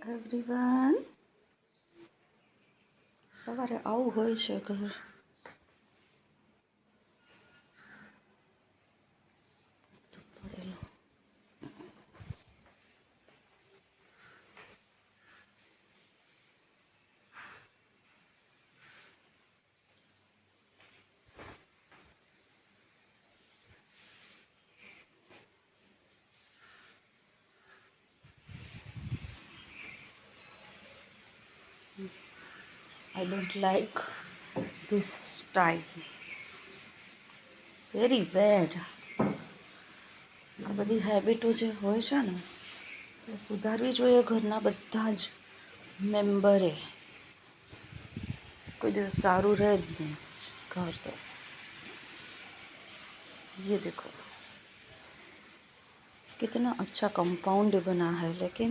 Everyone, સવારે આવું હોય છે ઘર. I don't like this style. Very bad. આ બધી હેબિટો જે હોય છે ને એ સુધારવી જોઈએ ઘરના બધા જ મેમ્બરે. કોઈ દિવસ સારું રહે જ નહીં घर तो. ये देखो कितना अच्छा कंपाउंड बना है, लेकिन